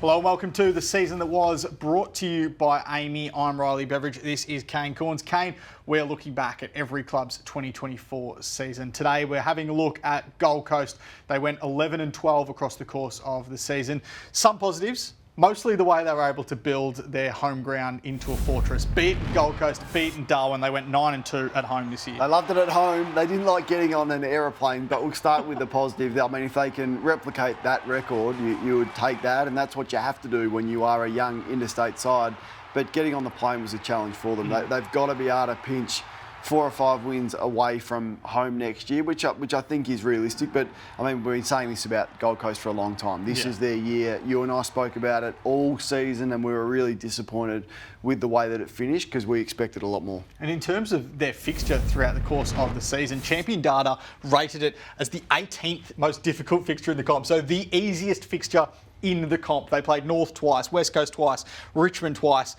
Hello and welcome to the season that was, brought to you by Amy. I'm Riley Beveridge. This is Kane Corns. Kane, we're looking back at every club's 2024 season. Today we're having a look at Gold Coast. They went 11-12 across the course of the season. Some positives, mostly the way they were able to build their home ground into a fortress. Beaten Gold Coast, beaten Darwin. They went 9-2 at home this year. They loved it at home. They didn't like getting on an aeroplane, but we'll start with the positive. I mean, if they can replicate that record, you would take that, and that's what you have to do when you are a young interstate side. But getting on the plane was a challenge for them. They've got to be able to pinch 4 or 5 wins away from home next year, which I think is realistic. But, I mean, we've been saying this about Gold Coast for a long time. This is their year. You and I spoke about it all season, and we were really disappointed with the way that it finished because we expected a lot more. And in terms of their fixture throughout the course of the season, Champion Data rated it as the 18th most difficult fixture in the comp. So the easiest fixture in the comp. They played North twice, West Coast twice, Richmond twice.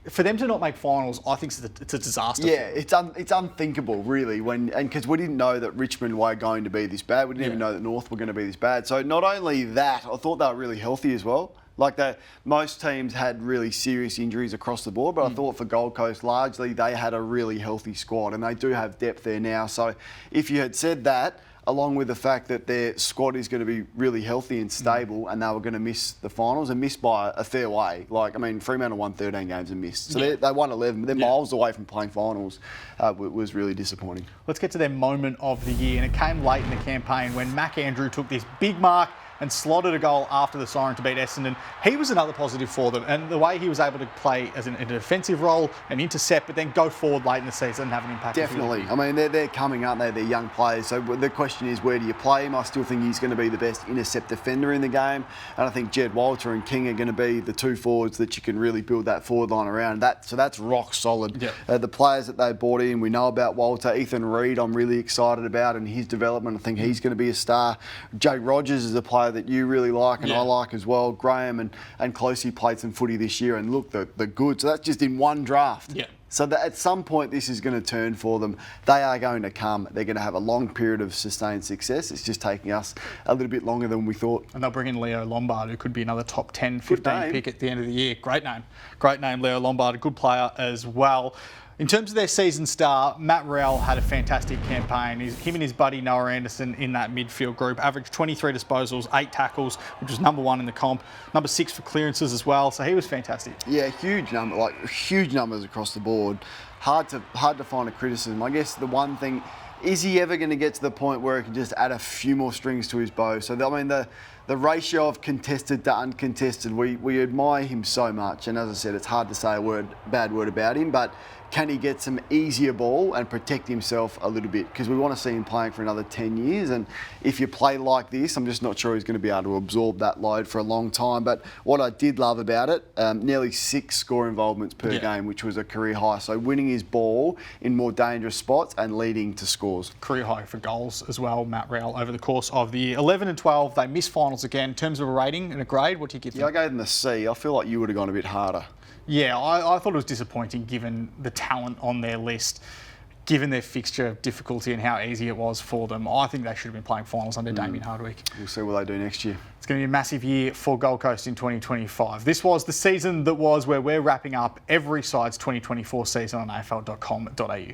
For them to not make finals, I think it's a disaster. Yeah, it's unthinkable, really, because we didn't know that Richmond were going to be this bad. We didn't even know that North were going to be this bad. So not only that, I thought they were really healthy as well. Like most teams had really serious injuries across the board, but I thought for Gold Coast, largely they had a really healthy squad, and they do have depth there now. So if you had said that, along with the fact that their squad is going to be really healthy and stable, and they were going to miss the finals and miss by a fair way. Like, I mean, Fremantle won 13 games and missed. So they won 11, but they're miles away from playing finals. Was really disappointing. Let's get to their moment of the year, and it came late in the campaign when Mac Andrew took this big mark and slotted a goal after the siren to beat Essendon. He was another positive for them, and the way he was able to play as in a defensive role, an intercept, but then go forward late in the season and have an impact. Definitely. I mean, they're coming, aren't they? They're young players. So the question is, where do you play him? I still think he's going to be the best intercept defender in the game, and I think Jed Walter and King are going to be the 2 forwards that you can really build that forward line around. So that's rock solid. Yep. The players that they brought in, we know about Walter. Ethan Reid, I'm really excited about, and his development. I think he's going to be a star. Jake Rogers is a player that you really like, and I like as well. Graham and Closey played some footy this year, and look, they're good. So that's just in one draft. Yeah. So that at some point this is going to turn for them. They are going to come. They're going to have a long period of sustained success. It's just taking us a little bit longer than we thought. And they'll bring in Leo Lombard, who could be another top 10, 15 pick at the end of the year. Great name, Leo Lombard, a good player as well. In terms of their season star, Matt Rowell had a fantastic campaign. Him and his buddy Noah Anderson in that midfield group averaged 23 disposals, 8 tackles, which was number 1 in the comp, number 6 for clearances as well. So he was fantastic. Yeah, huge numbers across the board. Hard to find a criticism. I guess the one thing, is he ever going to get to the point where he can just add a few more strings to his bow? So I mean the ratio of contested to uncontested, we admire him so much. And as I said, it's hard to say a bad word about him, but can he get some easier ball and protect himself a little bit? Because we want to see him playing for another 10 years. And if you play like this, I'm just not sure he's going to be able to absorb that load for a long time. But what I did love about it, nearly 6 score involvements per game, which was a career high. So winning his ball in more dangerous spots and leading to scores. Career high for goals as well, Matt Rowell, over the course of the year. 11-12, they missed finals again. In terms of a rating and a grade, what do you give them? Yeah, I gave them a C. I feel like you would have gone a bit harder. Yeah, I thought it was disappointing given the talent on their list, given their fixture difficulty and how easy it was for them. I think they should have been playing finals under Damien Hardwick. We'll see what they do next year. It's going to be a massive year for Gold Coast in 2025. This was the season that was, where we're wrapping up every side's 2024 season on afl.com.au.